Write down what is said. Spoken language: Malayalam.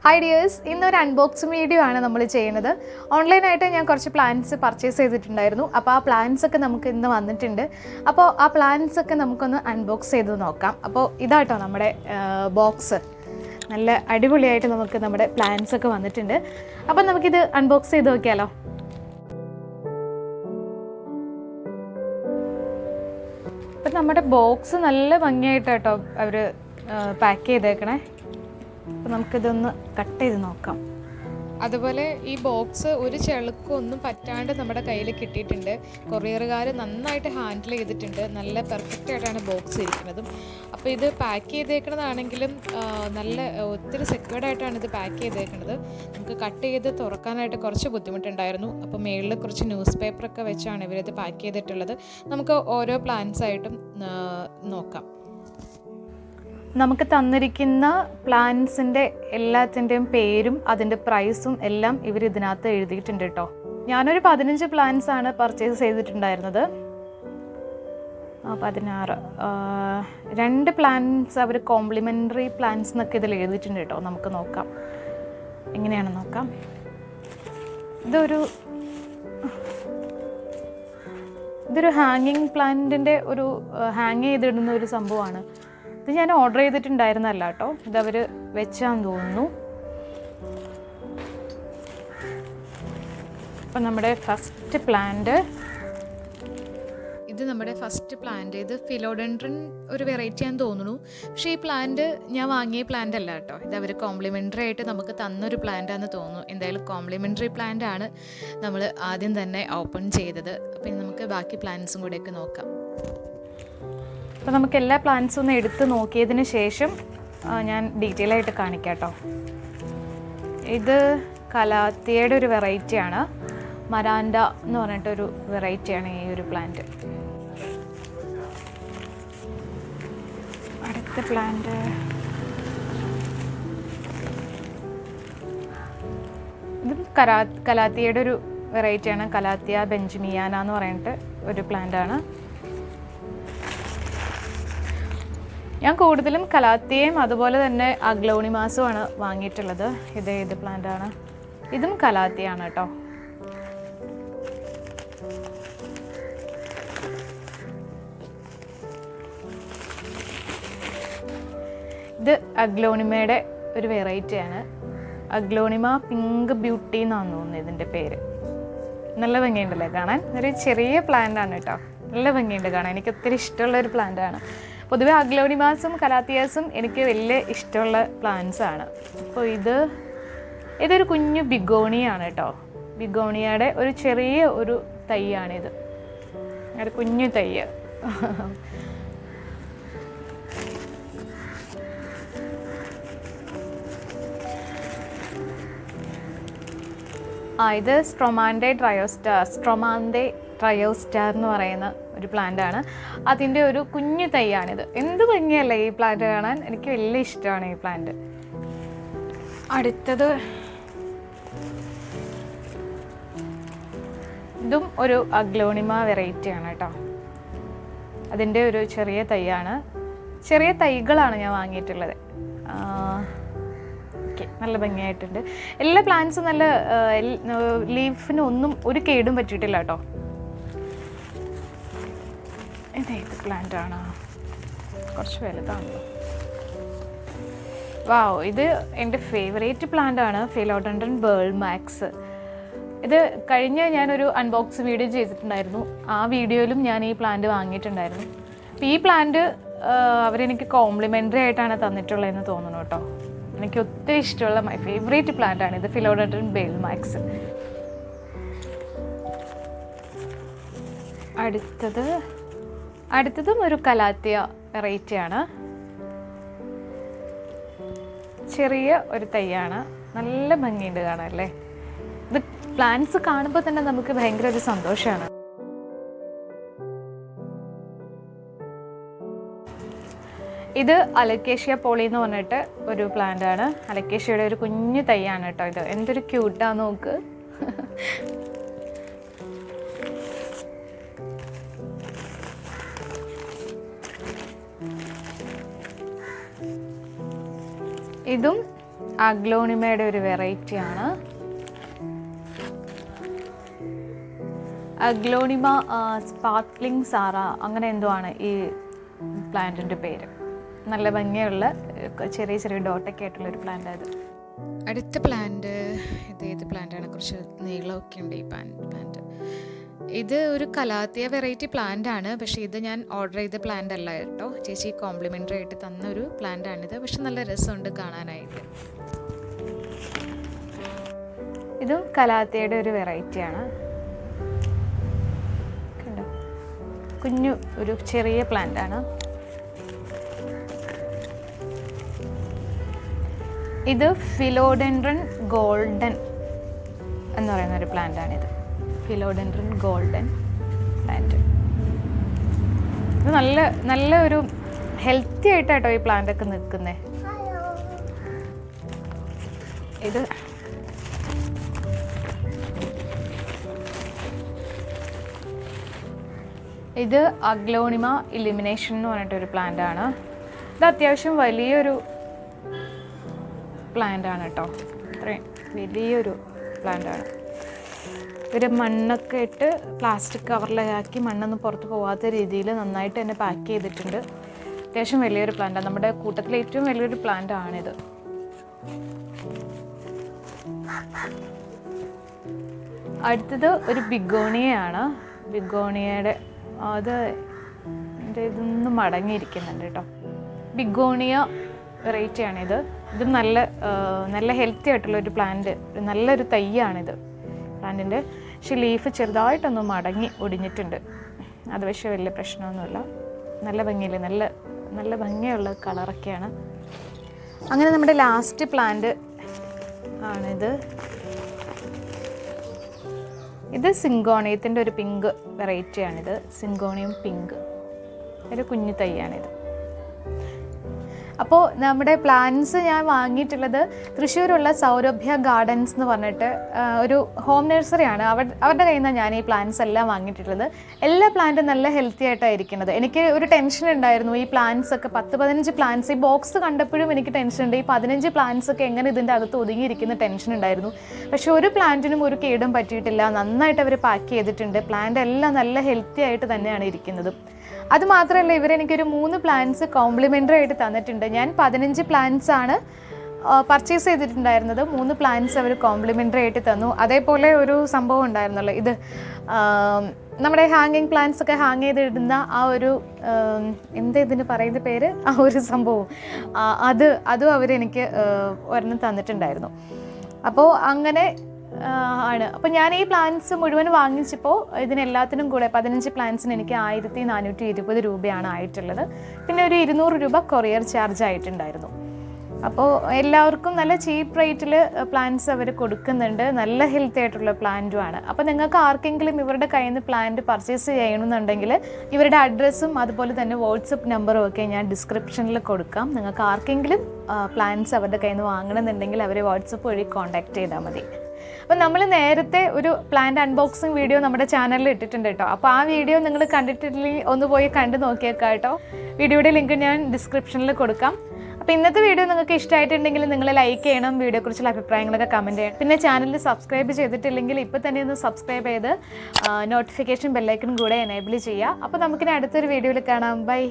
Hi dears, ഇന്നൊരു അൺബോക്സിംഗ് വീഡിയോ ആണ് നമ്മൾ ചെയ്യുന്നത്. ഓൺലൈനായിട്ട് ഞാൻ കുറച്ച് പ്ലാന്റ്സ് പർച്ചേസ് ചെയ്തിട്ടുണ്ടായിരുന്നു. അപ്പോൾ ആ പ്ലാന്റ്സ് ഒക്കെ നമുക്ക് ഇന്ന് വന്നിട്ടുണ്ട്. അപ്പോൾ ആ പ്ലാന്റ്സ് ഒക്കെ നമുക്കൊന്ന് അൺബോക്സ് ചെയ്ത് നോക്കാം. അപ്പോൾ ഇതാട്ടോ നമ്മുടെ ബോക്സ്. നല്ല അടിപൊളിയായിട്ട് നമുക്ക് നമ്മുടെ പ്ലാന്റ്സ് ഒക്കെ വന്നിട്ടുണ്ട്. അപ്പോൾ നമുക്കിത് അൺബോക്സ് ചെയ്ത് നോക്കിയാലോ. അപ്പം നമ്മുടെ ബോക്സ് നല്ല ഭംഗിയായിട്ടോ അവർ പാക്ക് ചെയ്തേക്കണേ. അപ്പോൾ നമുക്കിതൊന്ന് കട്ട് ചെയ്ത് നോക്കാം. അതുപോലെ ഈ ബോക്സ് ഒരു ചെളുക്കൊന്നും പറ്റാണ്ട് നമ്മുടെ കയ്യിൽ കിട്ടിയിട്ടുണ്ട്. കൊറിയറുകാർ നന്നായിട്ട് ഹാൻഡിൽ ചെയ്തിട്ടുണ്ട്. നല്ല പെർഫെക്റ്റ് ആയിട്ടാണ് ബോക്സ് ഇരിക്കുന്നത്. അപ്പോൾ ഇത് പാക്ക് ചെയ്തേക്കുന്നതാണെങ്കിലും നല്ല ഒത്തിരി സെക്യൂർഡ് ആയിട്ടാണ് ഇത് പാക്ക് ചെയ്തേക്കുന്നത്. നമുക്ക് കട്ട് ചെയ്ത് തുറക്കാനായിട്ട് കുറച്ച് ബുദ്ധിമുട്ടുണ്ടായിരുന്നു. അപ്പോൾ മേളിൽ കുറച്ച് ന്യൂസ് പേപ്പറൊക്കെ വെച്ചാണ് ഇവരിത് പാക്ക് ചെയ്തിട്ടുള്ളത്. നമുക്ക് ഓരോ പ്ലാന്റ്സ് ആയിട്ടും നോക്കാം. നമുക്ക് തന്നിരിക്കുന്ന പ്ലാന്റ്സിൻ്റെ എല്ലാത്തിൻ്റെയും പേരും അതിൻ്റെ പ്രൈസും എല്ലാം ഇവർ ഇതിനകത്ത് എഴുതിയിട്ടുണ്ട് കേട്ടോ. ഞാനൊരു 15 പ്ലാന്റ്സ് ആണ് പർച്ചേസ് ചെയ്തിട്ടുണ്ടായിരുന്നത്. 16 2 പ്ലാന്റ്സ് അവർ കോംപ്ലിമെൻ്ററി പ്ലാന്റ്സ് എന്നൊക്കെ ഇതിൽ എഴുതിയിട്ടുണ്ട് കേട്ടോ. നമുക്ക് നോക്കാം എങ്ങനെയാണെന്ന് നോക്കാം. ഇതൊരു ഹാങ്ങിങ് പ്ലാന്റിൻ്റെ ഒരു ഹാങ് ചെയ്തിടുന്ന ഒരു സംഭവമാണ്. ഇത് ഞാൻ ഓർഡർ ചെയ്തിട്ടുണ്ടായിരുന്നല്ല കേട്ടോ. ഇതവർ വെച്ചാന്ന് തോന്നുന്നു. അപ്പം നമ്മുടെ ഫസ്റ്റ് പ്ലാന്റ് ഇത് ഫിലോഡെൻഡ്രൻ ഒരു വെറൈറ്റി ആണെന്ന് തോന്നുന്നു. പക്ഷേ ഈ പ്ലാന്റ് ഞാൻ വാങ്ങിയ പ്ലാന്റ് അല്ല കേട്ടോ. ഇത് അവർ കോംപ്ലിമെൻ്ററി ആയിട്ട് നമുക്ക് തന്നൊരു പ്ലാന്റ് ആണെന്ന് തോന്നുന്നു. എന്തായാലും കോംപ്ലിമെൻ്ററി പ്ലാന്റ് ആണ് നമ്മൾ ആദ്യം തന്നെ ഓപ്പൺ ചെയ്തത്. അപ്പം നമുക്ക് ബാക്കി പ്ലാന്റ്സും കൂടെയൊക്കെ നോക്കാം. അപ്പോൾ നമുക്ക് എല്ലാ പ്ലാന്റ്സും ഒന്ന് എടുത്ത് നോക്കിയതിന് ശേഷം ഞാൻ ഡീറ്റെയിൽ ആയിട്ട് കാണിക്കാം കേട്ടോ. ഇത് കലാത്തിയുടെ ഒരു വെറൈറ്റിയാണ്. മരാൻഡ എന്ന് പറഞ്ഞിട്ടൊരു വെറൈറ്റിയാണ് ഈ ഒരു പ്ലാന്റ്. അടുത്ത പ്ലാന്റ് ഇതും കലാത്തിയുടെ ഒരു വെറൈറ്റിയാണ്. കലാത്തിയ ബെഞ്ചമിയാന എന്ന് പറഞ്ഞിട്ട് ഒരു പ്ലാന്റാണ്. ഞാൻ കൂടുതലും കലാത്തിയയും അതുപോലെ തന്നെ അഗ്ലോണിമാസുമാണ് വാങ്ങിയിട്ടുള്ളത്. ഇത് പ്ലാന്റാണ്. ഇതും കലാത്തിയാണ് കേട്ടോ. ഇത് അഗ്ലോണിമയുടെ ഒരു വെറൈറ്റിയാണ്. അഗ്ലോണിമ പിങ്ക് ബ്യൂട്ടി എന്നാണ് തോന്നുന്നത് ഇതിൻ്റെ പേര്. നല്ല ഭംഗിയുണ്ടല്ലേ കാണാൻ. ഒരു ചെറിയ പ്ലാന്റാണ് കേട്ടോ. നല്ല ഭംഗിയുണ്ട് കാണാൻ. എനിക്ക് ഒത്തിരി ഇഷ്ടമുള്ളൊരു പ്ലാന്റാണ്. പൊതുവെ അഗ്ലോണിമാസും കലാത്തിയാസും എനിക്ക് വലിയ ഇഷ്ടമുള്ള പ്ലാന്റ്സ് ആണ്. അപ്പോൾ ഇതൊരു കുഞ്ഞു ബിഗോണിയാണ് കേട്ടോ. ബിഗോണിയയുടെ ഒരു ചെറിയ ഒരു തൈയാണിത്. ഒരു കുഞ്ഞു തൈ. ഇത് സ്ട്രോമാൻഡെ ട്രയോസ്റ്റാർ എന്ന് പറയുന്ന ഒരു പ്ലാന്റ് ആണ്. അതിൻ്റെ ഒരു കുഞ്ഞു തൈയാണിത്. എന്ത് ഭംഗിയല്ലേ ഈ പ്ലാന്റ് കാണാൻ. എനിക്ക് വലിയ ഇഷ്ടമാണ് ഈ പ്ലാന്റ്. അടുത്തത് ഇതും ഒരു അഗ്ലോണിമ വെറൈറ്റിയാണ് കേട്ടോ. അതിൻ്റെ ഒരു ചെറിയ തൈയാണ്. ചെറിയ തൈകളാണ് ഞാൻ വാങ്ങിയിട്ടുള്ളത്. നല്ല ഭംഗിയായിട്ടുണ്ട്. എല്ലാ പ്ലാന്റ്സും നല്ല ലീഫിന് ഒന്നും ഒരു കേടും പറ്റിയിട്ടില്ല കേട്ടോ. ഇതേത് പ്ലാന്റ് ആണ്? കുറച്ച് വലുതാണല്ലോ. വാവ്, ഇത് എൻ്റെ ഫേവറേറ്റ് പ്ലാന്റ് ആണ്. Philodendron Burle Marx. ഇത് ഞാനൊരു അൺബോക്സ് വീഡിയോ ചെയ്തിട്ടുണ്ടായിരുന്നു. ആ വീഡിയോയിലും ഞാൻ ഈ പ്ലാന്റ് വാങ്ങിയിട്ടുണ്ടായിരുന്നു. അപ്പോൾ ഈ പ്ലാന്റ് അവരെനിക്ക് കോംപ്ലിമെൻ്ററി ആയിട്ടാണ് തന്നിട്ടുള്ളതെന്ന് തോന്നുന്നു കേട്ടോ. എനിക്ക് ഒത്തിരി ഇഷ്ടമുള്ള മൈ ഫേവറേറ്റ് പ്ലാന്റ് ആണ് ഇത്, ഫിലോഡെൻഡ്രൻ ബേൾമാക്സ്. അടുത്തതും ഒരു കലാത്തിയ വെറൈറ്റിയാണ്. ചെറിയ ഒരു തൈയാണ്. നല്ല ഭംഗിയുണ്ട് കാണാൻ അല്ലേ. ഇത് പ്ലാന്റ്സ് കാണുമ്പോൾ തന്നെ നമുക്ക് ഭയങ്കര ഒരു സന്തോഷമാണ്. ഇത് അലക്കേഷ്യ പോളി എന്ന് പറഞ്ഞിട്ട് ഒരു പ്ലാന്റ് ആണ്. അലക്കേഷ്യയുടെ ഒരു കുഞ്ഞു തൈയാണ് കേട്ടോ ഇത്. എന്തൊരു ക്യൂട്ടാന്ന് നോക്ക്. ഇതും അഗ്ലോണിമയുടെ ഒരു വെറൈറ്റിയാണ്. അഗ്ലോണിമ സ്പാർക്ലിംഗ് സാറ അങ്ങനെ എന്തോ ആണ് ഈ പ്ലാന്റിൻ്റെ പേര്. നല്ല ഭംഗിയുള്ള ചെറിയ ചെറിയ ഡോട്ടൊക്കെ ആയിട്ടുള്ളൊരു പ്ലാന്റാണ് ഇത്. അടുത്ത പ്ലാന്റ് ഏത് പ്ലാന്റാണ്? കുറച്ച് നീളമൊക്കെ ഉണ്ട് ഈ പ്ലാന്റ്. ഇത് ഒരു കലാത്തിയ വെറൈറ്റി പ്ലാന്റ് ആണ്. പക്ഷേ ഇത് ഞാൻ ഓർഡർ ചെയ്ത പ്ലാന്റ് അല്ല കേട്ടോ. ചേച്ചി കോംപ്ലിമെൻ്ററി ആയിട്ട് തന്ന ഒരു പ്ലാന്റ് ആണിത്. പക്ഷെ നല്ല രസമുണ്ട് കാണാനായിട്ട്. ഇതും കലാത്തിയുടെ ഒരു വെറൈറ്റിയാണ്. കണ്ടോ, കുഞ്ഞു ഒരു ചെറിയ പ്ലാന്റ് ആണ്. ഇത് ഫിലോഡെൻഡ്രൻ ഗോൾഡൻ എന്ന് പറയുന്ന ഒരു പ്ലാന്റാണിത്. Philodendron golden plant. ഇത് നല്ല ഒരു ഹെൽത്തി ആയിട്ടാട്ടോ ഈ പ്ലാന്റൊക്കെ നിൽക്കുന്നത്. ഇത് അഗ്ലോണിമ ഇലിമിനേഷൻ എന്ന് പറഞ്ഞിട്ടൊരു പ്ലാന്റ് ആണ്. ഇത് അത്യാവശ്യം വലിയൊരു പ്ലാന്റ് ആണ് കേട്ടോ. അത്രയും വലിയൊരു പ്ലാന്റ് ആണ്. ഇവർ മണ്ണൊക്കെ ഇട്ട് പ്ലാസ്റ്റിക് കവറിലാക്കി മണ്ണൊന്നും പുറത്ത് പോകാത്ത രീതിയിൽ നന്നായിട്ട് തന്നെ പാക്ക് ചെയ്തിട്ടുണ്ട്. അത്യാവശ്യം വലിയൊരു പ്ലാന്റാണ്. നമ്മുടെ കൂട്ടത്തിലെ ഏറ്റവും വലിയൊരു പ്ലാന്റ് ആണിത്. അടുത്തത് ഒരു ബിഗോണിയയാണ്. ബിഗോണിയയുടെ അത് ഇതൊന്നും മടങ്ങിയിരിക്കുന്നുണ്ട് കേട്ടോ. ബിഗോണിയ വെറൈറ്റിയാണിത്. ഇതും നല്ല ഹെൽത്തി ആയിട്ടുള്ളൊരു പ്ലാന്റ്, നല്ലൊരു തൈയാണിത് പ്ലാന്റിൻ്റെ. പക്ഷേ ലീഫ് ചെറുതായിട്ടൊന്ന് മടങ്ങി ഒടിഞ്ഞിട്ടുണ്ട്. അത് പക്ഷേ വലിയ പ്രശ്നമൊന്നുമില്ല. നല്ല ഭംഗിയില്ലേ, നല്ല ഭംഗിയുള്ള കളറൊക്കെയാണ്. അങ്ങനെ നമ്മുടെ ലാസ്റ്റ് പ്ലാന്റ് ആണിത്. ഇത് സിങ്കോണിയത്തിൻ്റെ ഒരു പിങ്ക് വെറൈറ്റിയാണിത്. സിങ്കോണിയം പിങ്ക് ഒരു കുഞ്ഞു തൈയാണിത്. അപ്പോൾ നമ്മുടെ പ്ലാന്റ്സ് ഞാൻ വാങ്ങിയിട്ടുള്ളത് തൃശ്ശൂരുള്ള സൗരഭ്യ ഗാർഡൻസ് എന്ന് പറഞ്ഞിട്ട് ഒരു ഹോം നഴ്സറിയാണ്. അവരുടെ കയ്യിൽ നിന്നാണ് ഞാൻ ഈ പ്ലാന്റ്സ് എല്ലാം വാങ്ങിയിട്ടുള്ളത്. എല്ലാ പ്ലാന്റും നല്ല ഹെൽത്തി ആയിട്ടായിരിക്കുന്നത്. എനിക്ക് ഒരു ടെൻഷൻ ഉണ്ടായിരുന്നു, ഈ പ്ലാന്റ്സ് ഒക്കെ 10-15 പ്ലാന്റ്സ് ഈ ബോക്സ് കണ്ടപ്പോഴും എനിക്ക് ടെൻഷൻ ഉണ്ട്. ഈ 15 പ്ലാന്റ്സ് ഒക്കെ എങ്ങനെ ഇതിൻ്റെ അകത്ത് ഒതുങ്ങിയിരിക്കുന്ന ടെൻഷൻ ഉണ്ടായിരുന്നു. പക്ഷേ ഒരു പ്ലാന്റിനും ഒരു കേടും പറ്റിയിട്ടില്ല. നന്നായിട്ട് അവർ പാക്ക് ചെയ്തിട്ടുണ്ട്. പ്ലാന്റ് എല്ലാം നല്ല ഹെൽത്തി ആയിട്ട് തന്നെയാണ് ഇരിക്കുന്നത്. അതുമാത്രമല്ല, ഇവരെനിക്കൊരു 3 പ്ലാന്റ്സ് കോംപ്ലിമെൻ്ററി ആയിട്ട് തന്നിട്ടുണ്ട്. ഞാൻ 15 പ്ലാന്റ്സ് ആണ് പർച്ചേസ് ചെയ്തിട്ടുണ്ടായിരുന്നത്. 3 പ്ലാന്റ്സ് അവർ കോംപ്ലിമെൻ്ററി ആയിട്ട് തന്നു. അതേപോലെ ഒരു സംഭവം ഉണ്ടായിരുന്നല്ലോ, ഇത് നമ്മുടെ ഹാങ്ങിങ് പ്ലാന്റ്സ് ഒക്കെ ഹാങ് ചെയ്തിടുന്ന ആ ഒരു ഇതിന് പറയുന്ന പേര്, ആ ഒരു സംഭവം അതും അവരെനിക്ക് ഒരെണ്ണം തന്നിട്ടുണ്ടായിരുന്നു. അപ്പോൾ അങ്ങനെ ആണ്. അപ്പോൾ ഞാൻ ഈ പ്ലാന്റ്സ് മുഴുവൻ വാങ്ങിച്ചപ്പോൾ ഇതിനെല്ലാത്തിനും കൂടെ 15 പ്ലാന്റ്സിന് എനിക്ക് 1420 രൂപയാണ് ആയിട്ടുള്ളത്. പിന്നെ ഒരു 200 രൂപ കൊറിയർ ചാർജ് ആയിട്ടുണ്ടായിരുന്നു. അപ്പോൾ എല്ലാവർക്കും നല്ല ചീപ്പ് റേറ്റിൽ പ്ലാന്റ്സ് അവർ കൊടുക്കുന്നുണ്ട്. നല്ല ഹെൽത്തി ആയിട്ടുള്ള പ്ലാന്റുമാണ്. അപ്പോൾ നിങ്ങൾക്ക് ആർക്കെങ്കിലും ഇവരുടെ കയ്യിൽ നിന്ന് പ്ലാന്റ് പർച്ചേസ് ചെയ്യണമെന്നുണ്ടെങ്കിൽ ഇവരുടെ അഡ്രസ്സും അതുപോലെ തന്നെ വാട്സപ്പ് നമ്പറും ഒക്കെ ഞാൻ ഡിസ്ക്രിപ്ഷനിൽ കൊടുക്കാം. നിങ്ങൾക്ക് ആർക്കെങ്കിലും പ്ലാന്റ്സ് അവരുടെ കയ്യിൽ നിന്ന് വാങ്ങണമെന്നുണ്ടെങ്കിൽ അവരെ വാട്സപ്പ് വഴി കോൺടാക്ട് ചെയ്താൽ മതി. അപ്പോൾ നമ്മൾ നേരത്തെ ഒരു പ്ലാന്റ് അൺബോക്സിങ് വീഡിയോ നമ്മുടെ ചാനലിൽ ഇട്ടിട്ടുണ്ട് കേട്ടോ. അപ്പോൾ ആ വീഡിയോ നിങ്ങൾ കണ്ടിട്ടില്ലെങ്കിൽ ഒന്ന് പോയി കണ്ടു നോക്കിയേക്കാം കേട്ടോ. വീഡിയോയുടെ ലിങ്ക് ഞാൻ ഡിസ്ക്രിപ്ഷനിൽ കൊടുക്കാം. അപ്പോൾ ഇന്നത്തെ വീഡിയോ നിങ്ങൾക്ക് ഇഷ്ടമായിട്ടുണ്ടെങ്കിൽ നിങ്ങൾ ലൈക്ക് ചെയ്യണം, വീഡിയോയെക്കുറിച്ചുള്ള അഭിപ്രായങ്ങളൊക്കെ കമൻറ്റ് ചെയ്യണം. പിന്നെ ചാനൽ സബ്സ്ക്രൈബ് ചെയ്തിട്ടില്ലെങ്കിൽ ഇപ്പോൾ തന്നെ ഒന്ന് സബ്സ്ക്രൈബ് ചെയ്ത് നോട്ടിഫിക്കേഷൻ ബെല്ലൈക്കൺ കൂടെ എനേബിൾ ചെയ്യുക. അപ്പോൾ നമുക്കിനി അടുത്തൊരു വീഡിയോയിൽ കാണാം. ബൈ.